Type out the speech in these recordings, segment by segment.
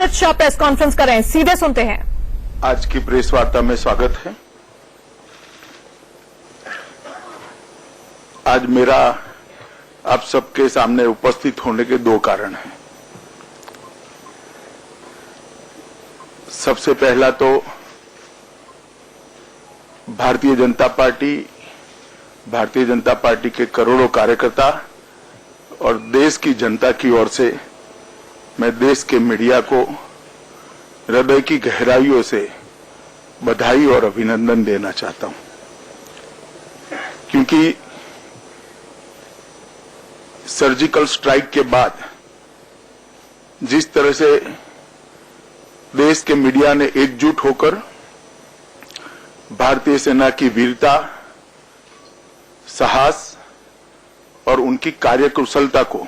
Amit Shah press conference कर रहे हैं, सीधे सुनते हैं। आज की प्रेस वार्ता में स्वागत है। आज मेरा आप सबके सामने उपस्थित होने के दो कारण हैं। सबसे पहला तो भारतीय जनता पार्टी के करोड़ों कार्यकर्ता और देश की जनता की ओर से मैं देश के मीडिया को हृदय की गहराइयों से बधाई और अभिनंदन देना चाहता हूं, क्योंकि सर्जिकल स्ट्राइक के बाद जिस तरह से देश के मीडिया ने एकजुट होकर भारतीय सेना की वीरता, साहस और उनकी कार्यकुशलता को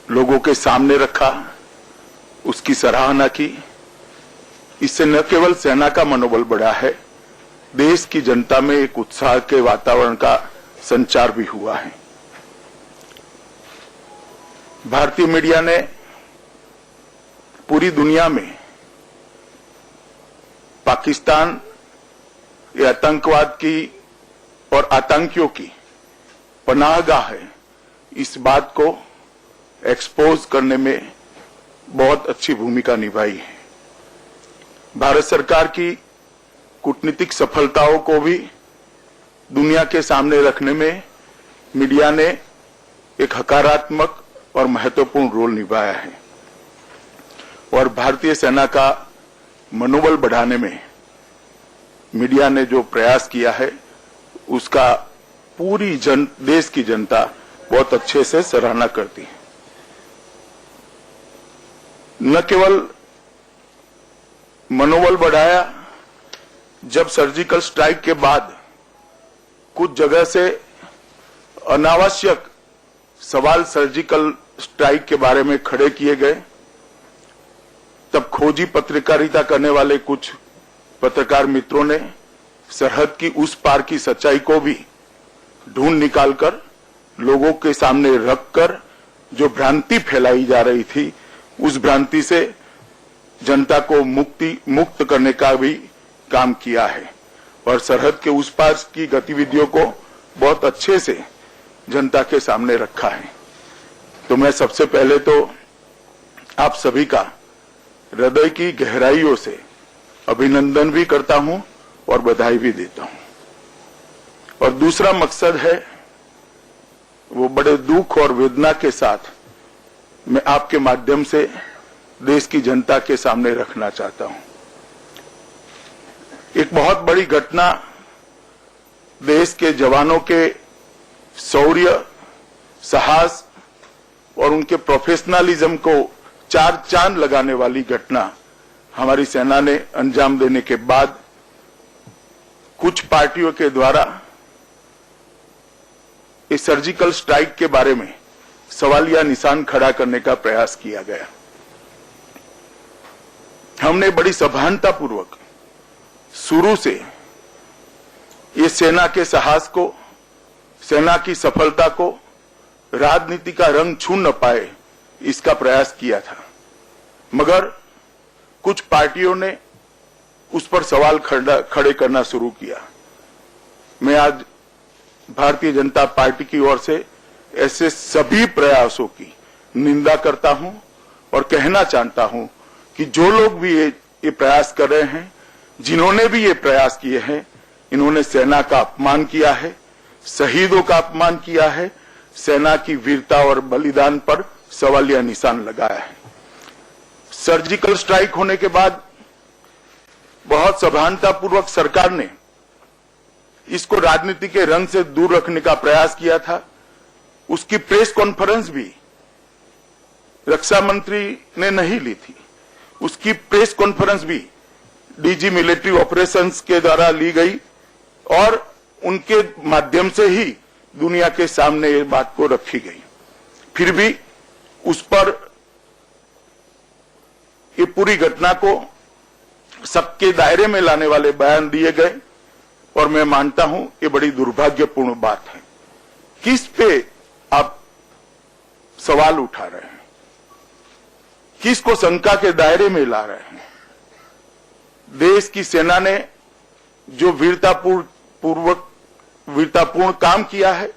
लोगों के सामने रखा, उसकी सराहना की, इससे न केवल सेना का मनोबल बढ़ा है, देश की जनता में एक उत्साह के वातावरण का संचार भी हुआ है। भारतीय मीडिया ने पूरी दुनिया में पाकिस्तान ये आतंकवाद की और आतंकियों की पनाहगाह है, इस बात को एक्सपोज करने में बहुत अच्छी भूमिका निभाई है। भारत सरकार की कूटनीतिक सफलताओं को भी दुनिया के सामने रखने में मीडिया ने एक सकारात्मक और महत्वपूर्ण रोल निभाया है और भारतीय सेना का मनोबल बढ़ाने में मीडिया ने जो प्रयास किया है उसका पूरी देश की जनता बहुत अच्छे से सराहना करती है। न केवल मनोबल बढ़ाया, जब सर्जिकल स्ट्राइक के बाद कुछ जगह से अनावश्यक सवाल सर्जिकल स्ट्राइक के बारे में खड़े किए गए, तब खोजी पत्रकारिता करने वाले कुछ पत्रकार मित्रों ने सरहद की उस पार की सच्चाई को भी ढूंढ निकालकर लोगों के सामने रखकर जो भ्रांति फैलाई जा रही थी, उस भ्रांति से जनता को मुक्त करने का भी काम किया है और सरहद के उस पार की गतिविधियों को बहुत अच्छे से जनता के सामने रखा है। तो मैं सबसे पहले तो आप सभी का हृदय की गहराइयों से अभिनंदन भी करता हूं और बधाई भी देता हूं। और दूसरा मकसद है, वो बड़े दुख और वेदना के साथ मैं आपके माध्यम से देश की जनता के सामने रखना चाहता हूं। एक बहुत बड़ी घटना देश के जवानों के शौर्य, साहस और उनके प्रोफेशनलिज्म को चार चांद लगाने वाली घटना हमारी सेना ने अंजाम देने के बाद कुछ पार्टियों के द्वारा इस सर्जिकल स्ट्राइक के बारे में सवालिया निशान खड़ा करने का प्रयास किया गया। हमने बड़ी सभानतापूर्वक शुरू से ये सेना के साहस को, सेना की सफलता को राजनीति का रंग छू न पाए, इसका प्रयास किया था, मगर कुछ पार्टियों ने उस पर सवाल खड़े करना शुरू किया। मैं आज भारतीय जनता पार्टी की ओर से ऐसे सभी प्रयासों की निंदा करता हूं और कहना चाहता हूं कि जो लोग भी ये प्रयास कर रहे हैं, जिन्होंने भी ये प्रयास किए हैं, इन्होंने सेना का अपमान किया है, शहीदों का अपमान किया है, सेना की वीरता और बलिदान पर सवालिया निशान लगाया है। सर्जिकल स्ट्राइक होने के बाद बहुत सभानतापूर्वक सरकार ने इसको राजनीति के रंग से दूर रखने का प्रयास किया था। उसकी प्रेस कॉन्फ्रेंस भी रक्षा मंत्री ने नहीं ली थी, उसकी प्रेस कॉन्फ्रेंस भी डीजी मिलिट्री ऑपरेशंस के द्वारा ली गई और उनके माध्यम से ही दुनिया के सामने ये बात को रखी गई। फिर भी उस पर ये पूरी घटना को सबके दायरे में लाने वाले बयान दिए गए और मैं मानता हूं ये बड़ी दुर्भाग्यपूर्ण बात है। किस पे आप सवाल उठा रहे हैं? किसको शंका के दायरे में ला रहे हैं? देश की सेना ने जो वीरतापूर्ण काम किया है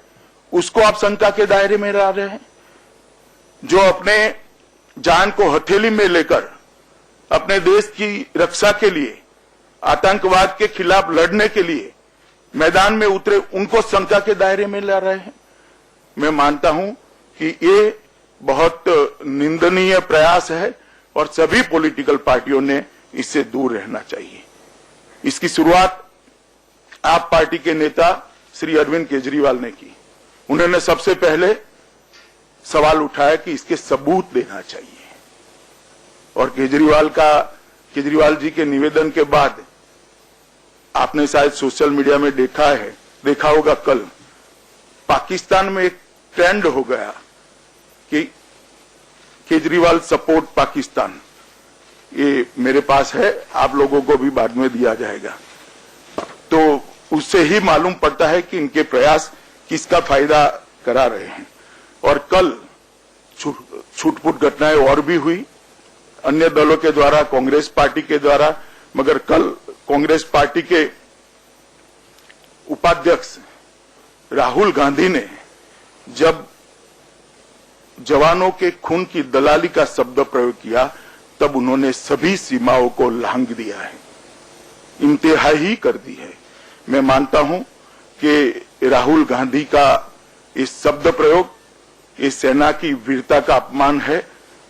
उसको आप शंका के दायरे में ला रहे हैं। जो अपने जान को हथेली में लेकर अपने देश की रक्षा के लिए, आतंकवाद के खिलाफ लड़ने के लिए मैदान में उतरे, उनको शंका के दायरे में ला रहे हैं। मैं मानता हूं कि ये बहुत निंदनीय प्रयास है और सभी पॉलिटिकल पार्टियों ने इससे दूर रहना चाहिए। इसकी शुरुआत आप पार्टी के नेता श्री अरविंद केजरीवाल ने की। उन्होंने सबसे पहले सवाल उठाया कि इसके सबूत देना चाहिए और केजरीवाल जी के निवेदन के बाद आपने शायद सोशल मीडिया में देखा होगा, कल पाकिस्तान में एक ट्रेंड हो गया कि केजरीवाल सपोर्ट पाकिस्तान। ये मेरे पास है, आप लोगों को भी बाद में दिया जाएगा। तो उससे ही मालूम पड़ता है कि इनके प्रयास किसका फायदा करा रहे हैं। और कल छूटपुट घटनाएं और भी हुई अन्य दलों के द्वारा, कांग्रेस पार्टी के द्वारा, मगर कल कांग्रेस पार्टी के उपाध्यक्ष राहुल गांधी ने जब जवानों के खून की दलाली का शब्द प्रयोग किया तब उन्होंने सभी सीमाओं को लांघ दिया है, इंतहाई कर दी है। मैं मानता हूं कि राहुल गांधी का इस शब्द प्रयोग इस सेना की वीरता का अपमान है,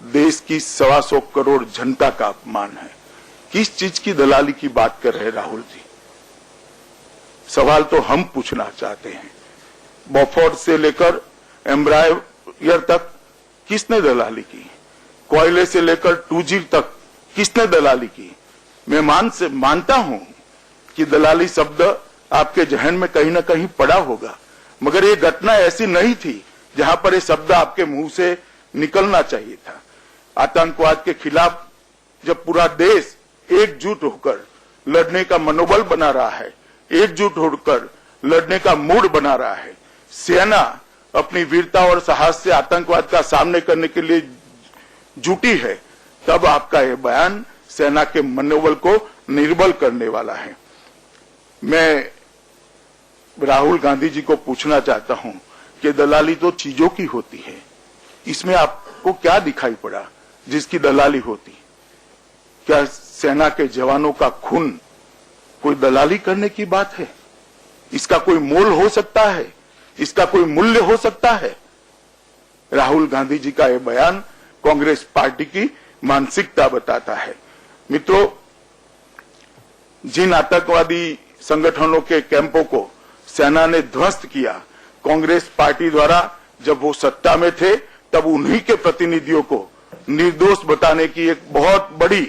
देश की 125 करोड़ जनता का अपमान है। किस चीज की दलाली की बात कर रहे हैं राहुल जी? सवाल तो हम पूछना चाहते हैं। बॉफोर्स से लेकर एम्ब्रायर तक किसने दलाली की? कोयले से लेकर 2G तक किसने दलाली की? मैं मानता हूं कि दलाली शब्द आपके जहन में कहीं ना कहीं पड़ा होगा, मगर ये घटना ऐसी नहीं थी जहां पर ये शब्द आपके मुंह से निकलना चाहिए था। आतंकवाद के खिलाफ जब पूरा देश एकजुट होकर लड़ने का मनोबल बना रहा है, एकजुट होकर लड़ने का मूड बना रहा है, सेना अपनी वीरता और साहस से आतंकवाद का सामना करने के लिए जुटी है, तब आपका यह बयान सेना के मनोबल को निर्बल करने वाला है। मैं राहुल गांधी जी को पूछना चाहता हूं कि दलाली तो चीजों की होती है, इसमें आपको क्या दिखाई पड़ा जिसकी दलाली होती? क्या सेना के जवानों का खून कोई दलाली करने की बात है? इसका कोई मोल हो सकता है? इसका कोई मूल्य हो सकता है? राहुल गांधी जी का यह बयान कांग्रेस पार्टी की मानसिकता बताता है। मित्रों, जिन आतंकवादी संगठनों के कैंपों को सेना ने ध्वस्त किया, कांग्रेस पार्टी द्वारा जब वो सत्ता में थे तब उन्हीं के प्रतिनिधियों को निर्दोष बताने की एक बहुत बड़ी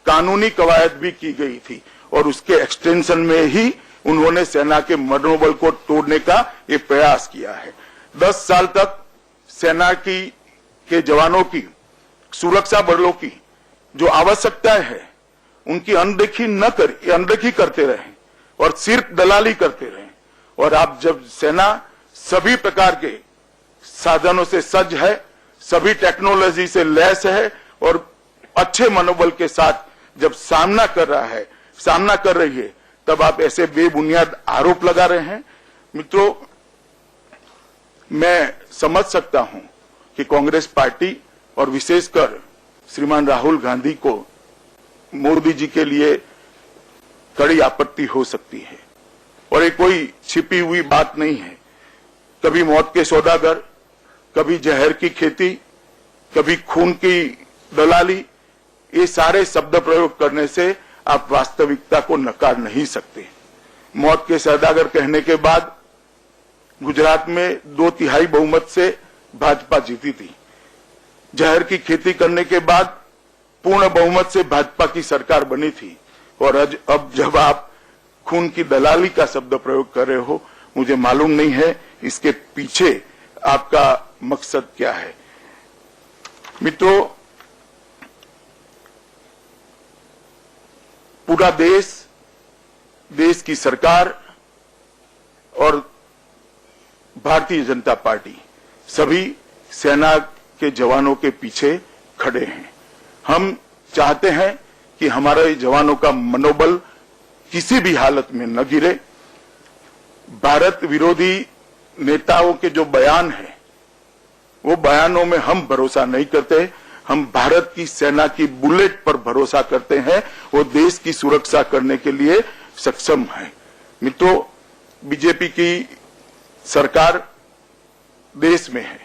कानूनी कवायद भी की गई थी और उसके एक्सटेंशन में ही उन्होंने सेना के मनोबल को तोड़ने का ये प्रयास किया है। 10 साल तक सेना के जवानों की, सुरक्षा बलों की जो आवश्यकताएं है उनकी अनदेखी करते रहे और सिर्फ दलाली करते रहे। और आप जब सेना सभी प्रकार के साधनों से सज्ज है, सभी टेक्नोलॉजी से लैस है और अच्छे मनोबल के साथ जब सामना कर रही है, तब आप ऐसे बेबुनियाद आरोप लगा रहे हैं। मित्रों, मैं समझ सकता हूं कि कांग्रेस पार्टी और विशेषकर श्रीमान राहुल गांधी को मोदी जी के लिए कड़ी आपत्ति हो सकती है और ये कोई छिपी हुई बात नहीं है। कभी मौत के सौदागर, कभी जहर की खेती, कभी खून की दलाली, ये सारे शब्द प्रयोग करने से आप वास्तविकता को नकार नहीं सकते। मौत के सौदागर कहने के बाद गुजरात में 2/3 बहुमत से भाजपा जीती थी। जहर की खेती करने के बाद पूर्ण बहुमत से भाजपा की सरकार बनी थी और अब जब आप खून की दलाली का शब्द प्रयोग कर रहे हो, मुझे मालूम नहीं है इसके पीछे आपका मकसद क्या है। मित्रों, पूरा देश की सरकार और भारतीय जनता पार्टी सभी सेना के जवानों के पीछे खड़े हैं हम चाहते हैं कि हमारे जवानों का मनोबल किसी भी हालत में न गिरे। भारत विरोधी नेताओं के जो बयान हैं, वो बयानों में हम भरोसा नहीं करते। हम भारत की सेना की बुलेट पर भरोसा करते हैं। वो देश की सुरक्षा करने के लिए सक्षम है। मित्रों, बीजेपी की सरकार देश में है,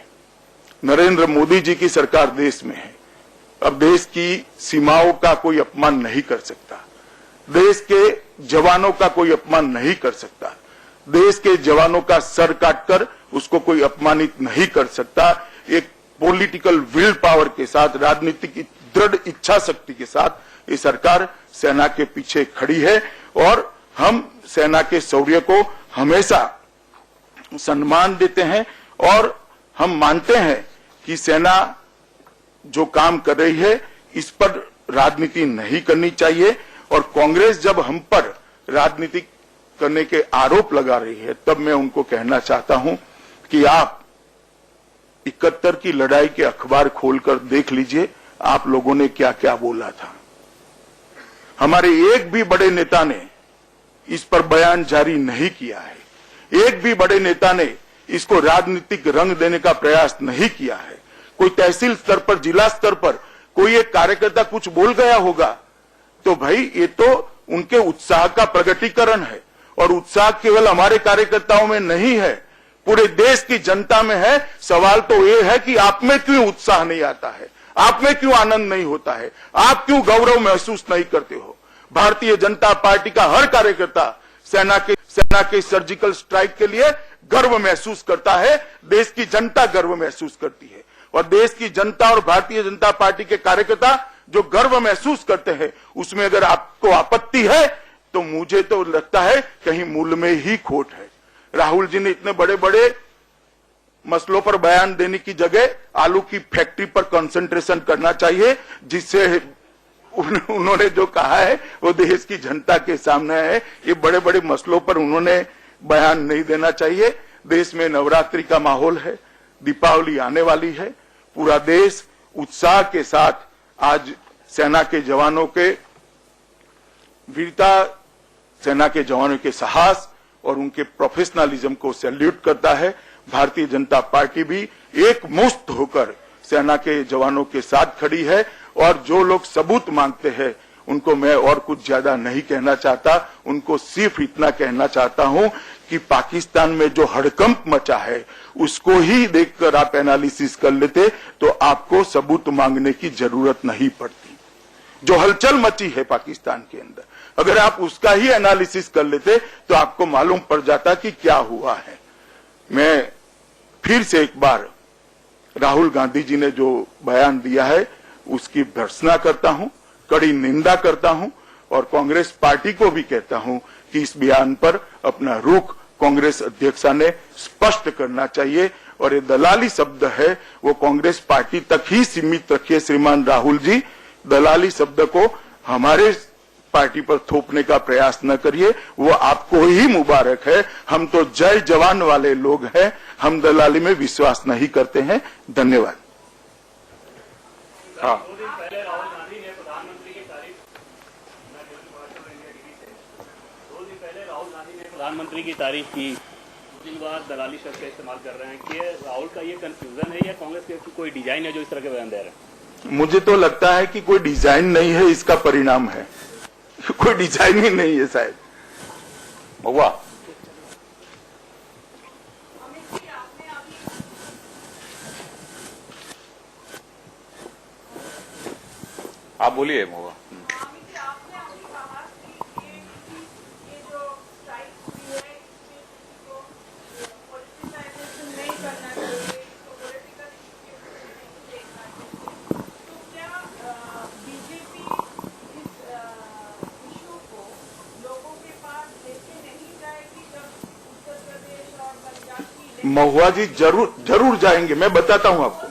नरेंद्र मोदी जी की सरकार देश में है। अब देश की सीमाओं का कोई अपमान नहीं कर सकता, देश के जवानों का कोई अपमान नहीं कर सकता, देश के जवानों का सर काटकर उसको कोई अपमानित नहीं कर सकता। एक पॉलिटिकल विल पावर के साथ, राजनीतिक दृढ़ इच्छा शक्ति के साथ ये सरकार सेना के पीछे खड़ी है और हम सेना के शौर्य को हमेशा सम्मान देते हैं और हम मानते हैं कि सेना जो काम कर रही है इस पर राजनीति नहीं करनी चाहिए। और कांग्रेस जब हम पर राजनीति करने के आरोप लगा रही है, तब मैं उनको कहना चाहता हूं कि आप 71 की लड़ाई के अखबार खोलकर देख लीजिए, आप लोगों ने क्या क्या बोला था। हमारे एक भी बड़े नेता ने इस पर बयान जारी नहीं किया है, एक भी बड़े नेता ने इसको राजनीतिक रंग देने का प्रयास नहीं किया है। कोई तहसील स्तर पर, जिला स्तर पर कोई एक कार्यकर्ता कुछ बोल गया होगा तो भाई ये तो उनके उत्साह का प्रकटीकरण है, और उत्साह केवल हमारे कार्यकर्ताओं में नहीं है, पूरे देश की जनता में है। सवाल तो ये है कि आप में क्यों उत्साह नहीं आता है, आप में क्यों आनंद नहीं होता है, आप क्यों गौरव महसूस नहीं करते हो। भारतीय जनता पार्टी का हर कार्यकर्ता सेना के सर्जिकल स्ट्राइक के लिए गर्व महसूस करता है, देश की जनता गर्व महसूस करती है। और देश की जनता और भारतीय जनता पार्टी के कार्यकर्ता जो गर्व महसूस करते हैं, उसमें अगर आपको आपत्ति है तो मुझे तो लगता है कहीं मूल में ही खोट है। राहुल जी ने इतने बड़े बड़े मसलों पर बयान देने की जगह आलू की फैक्ट्री पर कंसंट्रेशन करना चाहिए, जिससे उन्होंने जो कहा है वो देश की जनता के सामने है। ये बड़े बड़े मसलों पर उन्होंने बयान नहीं देना चाहिए। देश में नवरात्रि का माहौल है, दीपावली आने वाली है, पूरा देश उत्साह के साथ आज सेना के जवानों के वीरता, सेना के जवानों के साहस और उनके प्रोफेशनलिज्म को सैल्यूट करता है। भारतीय जनता पार्टी भी एक मुश्त होकर सेना के जवानों के साथ खड़ी है। और जो लोग सबूत मांगते हैं उनको मैं और कुछ ज्यादा नहीं कहना चाहता, उनको सिर्फ इतना कहना चाहता हूं कि पाकिस्तान में जो हड़कंप मचा है उसको ही देखकर आप एनालिसिस कर लेते तो आपको सबूत मांगने की जरूरत नहीं पड़ती। जो हलचल मची है पाकिस्तान के अंदर, अगर आप उसका ही एनालिसिस कर लेते तो आपको मालूम पड़ जाता कि क्या हुआ है। मैं फिर से एक बार राहुल गांधी जी ने जो बयान दिया है उसकी भर्त्सना करता हूं, कड़ी निंदा करता हूं और कांग्रेस पार्टी को भी कहता हूं कि इस बयान पर अपना रुख कांग्रेस अध्यक्षा ने स्पष्ट करना चाहिए। और ये दलाली शब्द है वो कांग्रेस पार्टी तक ही सीमित रखिए श्रीमान राहुल जी। दलाली शब्द को हमारे पार्टी पर थोपने का प्रयास न करिए, वो आपको ही मुबारक है। हम तो जय जवान वाले लोग हैं, हम दलाली में विश्वास नहीं करते हैं। धन्यवाद। हाँ, पहले राहुल गांधी ने प्रधानमंत्री की तारीफ, दो दिन पहले राहुल गांधी ने प्रधानमंत्री की तारीफ की, दिन बाद दलाली शब्द का इस्तेमाल कर रहे हैं कि राहुल का ये कंफ्यूजन है या कांग्रेस की कोई डिजाइन है जो इस तरह के बयान दे रहे हैं? मुझे तो लगता है कि कोई डिजाइन नहीं है, इसका परिणाम है। कोई डिजाइन ही नहीं है शायद। हुआ आप बोलिए मोगा। महुआ जी जरूर जाएंगे, मैं बताता हूं आपको।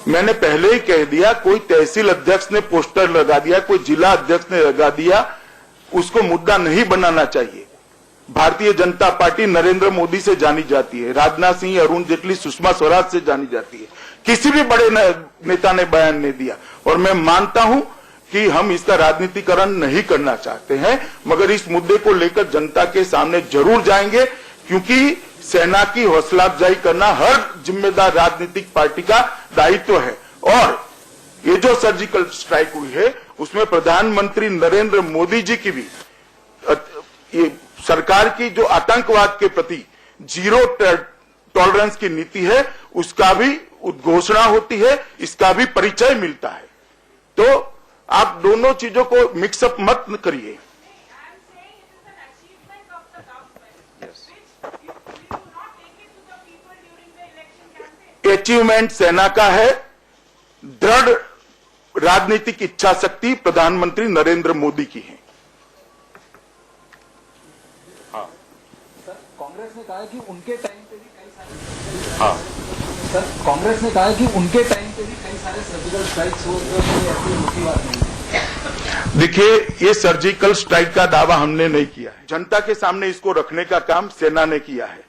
मैंने पहले ही कह दिया, कोई तहसील अध्यक्ष ने पोस्टर लगा दिया, कोई जिला अध्यक्ष ने लगा दिया, उसको मुद्दा नहीं बनाना चाहिए। भारतीय जनता पार्टी नरेंद्र मोदी से जानी जाती है, राजनाथ सिंह, अरुण जेटली, सुषमा स्वराज से जानी जाती है। किसी भी बड़े नेता ने बयान नहीं दिया। और मैं मानता हूं कि हम इसका राजनीतिकरण नहीं करना चाहते हैं, मगर इस मुद्दे को लेकर जनता के सामने जरूर जाएंगे, क्योंकि सेना की हौसला अफजाई करना हर जिम्मेदार राजनीतिक पार्टी का दायित्व है। और ये जो सर्जिकल स्ट्राइक हुई है उसमें प्रधानमंत्री नरेंद्र मोदी जी की भी ये सरकार की जो आतंकवाद के प्रति जीरो टॉलरेंस की नीति है उसका भी उद्घोषणा होती है, इसका भी परिचय मिलता है। तो आप दोनों चीजों को मिक्सअप मत करिए। अचीवमेंट सेना का है, दृढ़ राजनीतिक इच्छा शक्ति प्रधानमंत्री नरेंद्र मोदी की है। कांग्रेस ने कहा है कि उनके टाइम पे भी कई सारे हाँ सर कांग्रेस ने कहा है कि उनके टाइम पे भी कई सारे सर्जिकल स्ट्राइक्स हो तो ऐसी मोटी बात नहीं। देखिए, ये सर्जिकल स्ट्राइक का दावा हमने नहीं किया है, जनता के सामने इसको रखने का काम सेना ने किया है।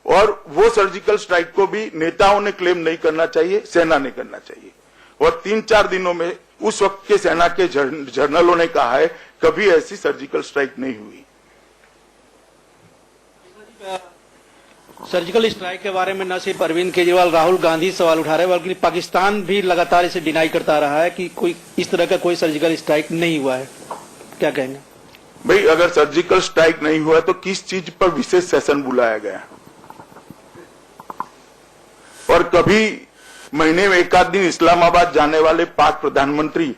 और वो सर्जिकल स्ट्राइक को भी नेताओं ने क्लेम नहीं करना चाहिए, सेना ने करना चाहिए। और 3-4 दिनों में उस वक्त के सेना के जनरलों ने कहा है कभी ऐसी सर्जिकल स्ट्राइक नहीं हुई। सर्जिकल स्ट्राइक के बारे में न सिर्फ अरविंद केजरीवाल, राहुल गांधी सवाल उठा रहे हैं, बल्कि पाकिस्तान भी लगातार इसे डिनाई करता रहा है कि कोई इस तरह का कोई सर्जिकल स्ट्राइक नहीं हुआ है। क्या कहेंगे भाई? अगर सर्जिकल स्ट्राइक नहीं हुआ तो किस चीज पर विशेष सेशन बुलाया गया? और कभी महीने में एक आध दिन इस्लामाबाद जाने वाले पाक प्रधानमंत्री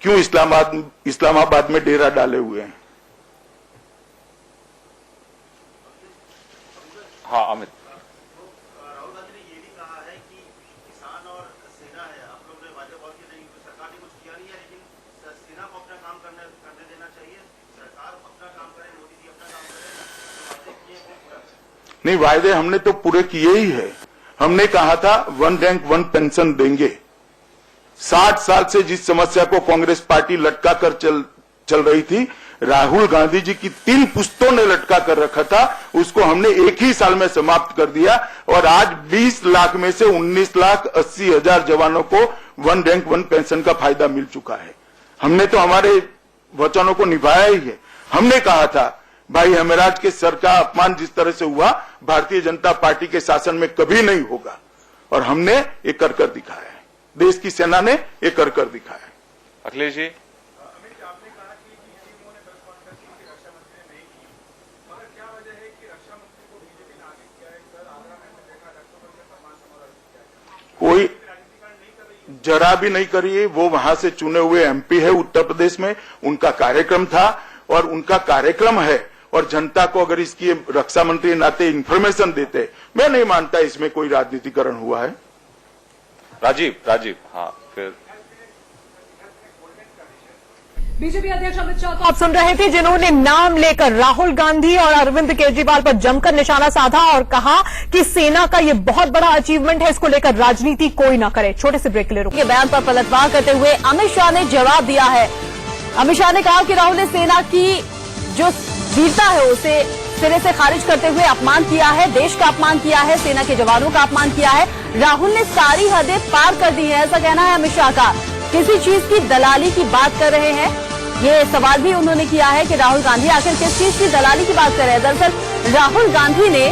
क्यों इस्लामाबाद में डेरा डाले हुए हैं? हाँ अमित, राहुल गांधी ने ये भी कहा है कि किसान और सेना है, आप लोग ने वादे बहुत किए, नहीं सरकार ने कुछ किया नहीं है, लेकिन सेना को अपना काम करने देना चाहिए, सरकार अपना काम करे, मोदी जी अपना काम करे, वादे किए वो पूरा करें। नहीं, वायदे हमने तो पूरे किए ही है। हमने कहा था 1 रैंक 1 पेंशन देंगे। 60 साल से जिस समस्या को कांग्रेस पार्टी लटका कर चल रही थी, राहुल गांधी जी की 3 पुश्तों ने लटका कर रखा था, उसको हमने एक ही साल में समाप्त कर दिया। और आज 20 लाख में से 19,80,000 जवानों को 1 रैंक 1 पेंशन का फायदा मिल चुका है। हमने तो हमारे वचनों को निभाया ही है। हमने कहा था भाई हेमराज के सर का अपमान जिस तरह से हुआ भारतीय जनता पार्टी के शासन में कभी नहीं होगा, और हमने ये कर दिखाया है। देश की सेना ने ये कर दिखाया है। अखिलेश जी, कोई जरा भी नहीं करिए। वो वहां से चुने हुए एमपी है उत्तर प्रदेश में, उनका कार्यक्रम था और उनका कार्यक्रम है। और जनता को अगर इसकी रक्षा मंत्री नाते इंफॉर्मेशन देते, मैं नहीं मानता इसमें कोई राजनीतिकरण हुआ है। राजीव हाँ फिर बीजेपी अध्यक्ष अमित शाह को आप सुन रहे थे, जिन्होंने नाम लेकर राहुल गांधी और अरविंद केजरीवाल पर जमकर निशाना साधा और कहा कि सेना का ये बहुत बड़ा अचीवमेंट है, इसको लेकर राजनीति कोई ना करे। छोटे से ब्रेक ले रुकिए। बयान पर पलटवार करते हुए अमित शाह ने जवाब दिया है। अमित शाह ने कहा कि राहुल ने सेना की जो वीरता है उसे सिरे से खारिज करते हुए अपमान किया है, देश का अपमान किया है, सेना के जवानों का अपमान किया है। राहुल ने सारी हदें पार कर दी है, ऐसा कहना है अमित शाह का। किसी चीज की दलाली की बात कर रहे हैं, ये सवाल भी उन्होंने किया है कि राहुल गांधी आखिर किस चीज की दलाली की बात कर रहे हैं। दरअसल राहुल गांधी ने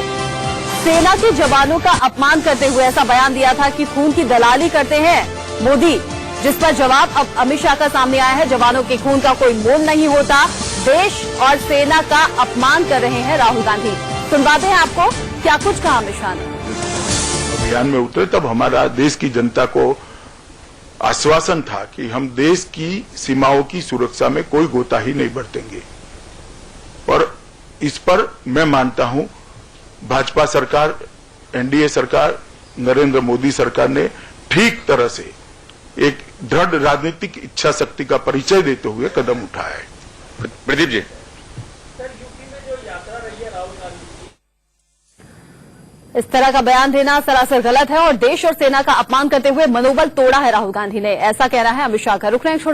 सेना के जवानों का अपमान करते हुए ऐसा बयान दिया था कि खून की दलाली करते हैं मोदी, जिस पर जवाब अब अमित शाह का सामने आया है। जवानों के खून का कोई मोल नहीं होता, देश और सेना का अपमान कर रहे हैं राहुल गांधी। सुनवाते हैं आपको क्या कुछ कहा अमित शाह ने। अभियान में उतरे तब हमारा देश की जनता को आश्वासन था कि हम देश की सीमाओं की सुरक्षा में कोई कोताही नहीं बरतेंगे। और इस पर मैं मानता हूं भाजपा सरकार, एनडीए सरकार, नरेंद्र मोदी सरकार ने ठीक तरह से एक दृढ़ राजनीतिक इच्छा शक्ति का परिचय देते हुए कदम उठाया है। प्रदीप जी, इस तरह का बयान देना सरासर गलत है और देश और सेना का अपमान करते हुए मनोबल तोड़ा है राहुल गांधी ने, ऐसा कह रहा है अमित शाह का। रुक रहे हैं छोटे